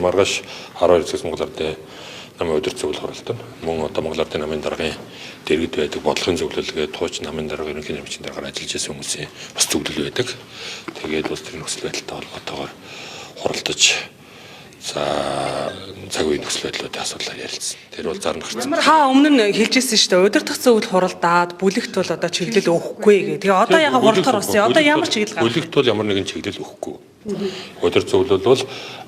Маргааш 12 цагаас Монгол Ардын намын өдөр зөвлөл хуралдан мөн одоо Монгол Ардын намын даргын дэргэд байдаг бодлогын зөвлөлгээ тууч намын дарга ерөнхий намчийн даргаар ажиллаж байсан хүмүүсийн бас зөвлөл байдаг. Тэгээд бас тэр нөхцөл байдалтай холбоотойгоор хуралдаж за цаг үеийн нөхцөл байдлуудын асуудлаар ярилцсан. Тэр бол зарна гарсан. Та өмнө нь хэлжсэн шүү дээ. Удирдах зөвлөл хуралдаад бүлэгт бол одоо чиглэл өгөхгүй гэх. Тэгээ одоо яга хуралдахаар болсон. Одоо ямар чиглэл гарах вэ? Бүлэгт бол ямар нэгэн чиглэл өгөхгүй. Өдөр зөвлөл бол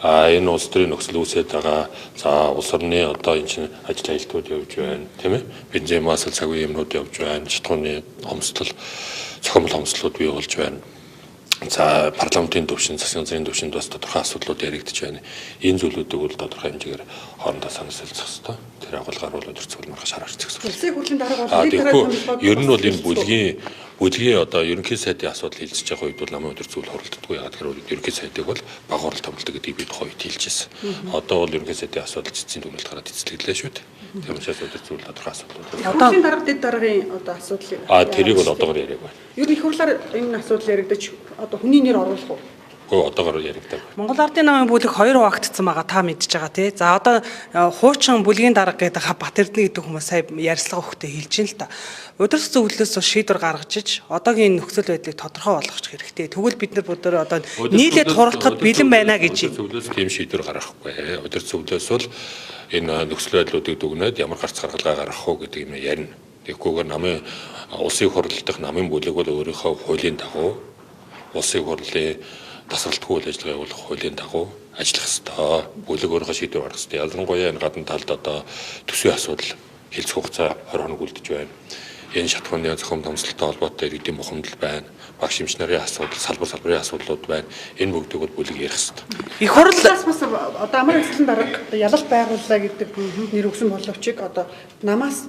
энэ улс төрийн нөхцөл үүсэж байгаа за улс орны одоо энэ чинь ажил аяллтууд явж байна тийм ээ бензин масал цаг үеийн юмнууд явж байна шатхууны хомсдол цохимол хомслууд бий болж байна за парламентын төвшин засгийн газрын төвшинд бас тодорхой асуудлууд яригдж байна энэ зүйлүүдийг бол тодорхой хэмжээгээр хоорондоо санаасэлцэх хэрэгтэй тэр агуулгаар бол өдөр зөвлөл маргааш хараарч зэгсэх улсын хурлын дарга ер нь бол энэ бүлгийн одоо ерөнхий сайдын асуудал хэлцэж байгаа үед бол намын өдөр зөвлөл хуралддаггүй яагаад гэвэл ерөнхий сайдыг бол баг хурал томилдог гэдгийг бид хоёуд хэлжсэн. Одоо бол ерөнхий сайдын асуудал цэцгийн дүгнэлт гараад эцэлгэлээ шүү дээ. Тийм учраас өдөр зөвлөл тодорхой асуудал. Хурлын дарга дэд даргын одоо асуудал. Тэрийг бол одоогор яриаг байна. Ер нь их хурлаар энэ асуудал яригдаж одоо хүний нэр оруулах уу? Одоогор яригдаг. Монгол Ардын намын бүлэг 2 хуваагдсан байгаа та мэдж байгаа тий. За одоо хуучин бүлгийн дарга гэдэг Бат Эрдэнэ гэдэг хүмүүс сая ярилцлага өгөхдөө хэлж ин л та. Удирдах зөвлөлөөс шийдвэр гаргаж иж одоогийн нөхцөл байдлыг тодорхой болгох хэрэгтэй. Тэгвэл бид нар бүгд одоо нийлээд хуралдахад бэлэн байна гэж. Зөвлөлөөс тийм шийдвэр гаргахгүй. Удирдах зөвлөлөөс бол энэ нөхцөл байдлуудыг дүгнээд ямар гарц гаргалгаа гаргах уу гэдэг юм ярина. Тэгэхгүйгээр намын улсын хурлдах намын бүлэг бол өөрийнхөө хуулийн дагуу улсын хурлын тасралтгүй үйл ажиллагаа явуулах хуулийн дагуу ажиллах ёстой. Бүлэг өөрийнхөө шийдвэр гаргах ёстой. Ялангуяа энэ гадна талд одоо төсвийн асуудал хэлцэх хугацаа 20 хоног үлдэж байна. Энэ шатхууны зохион томсолтой холбоотой иргэдийн бухимдал байна. Багш эмч нарын асуудал, салбарын асуудлууд байна. Энэ бүгдийг бол бүлэг ярих ёстой. Их хурлаас бас одоо амар эзлэн дарга ялалт байгууллаа гэдэг нэр өгсөн боловч одоо намаас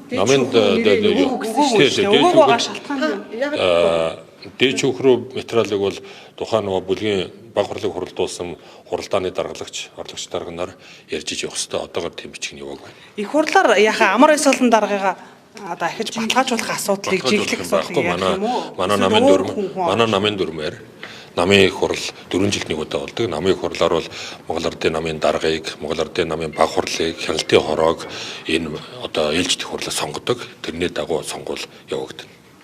дээч хөрөө материалыг бол тухайн нөгөө бүлгийн баг хурлыг хуралдуулсан хуралдааны даргалагч, орлогч дарга нар ярьж явах хэрэгтэй. Одоогор тийм бичих нь яваг байна. Их хурлаар яхаа амар эсэлэн даргыг дахиж баталгаажуулах асуудлыг жиглэх асуудлыг ярих юм уу? Манай намын дүрмээр намын хурал 4 жилд нэг удаа болдог. Намын хурлаар бол Монгол Ардын намын даргаыг, Монгол Ардын намын баг хурлыг, хяналтын хороог энэ одоо ээлжид хурлаа сонгодог. Тэрний дагуу сонгуул явагдана.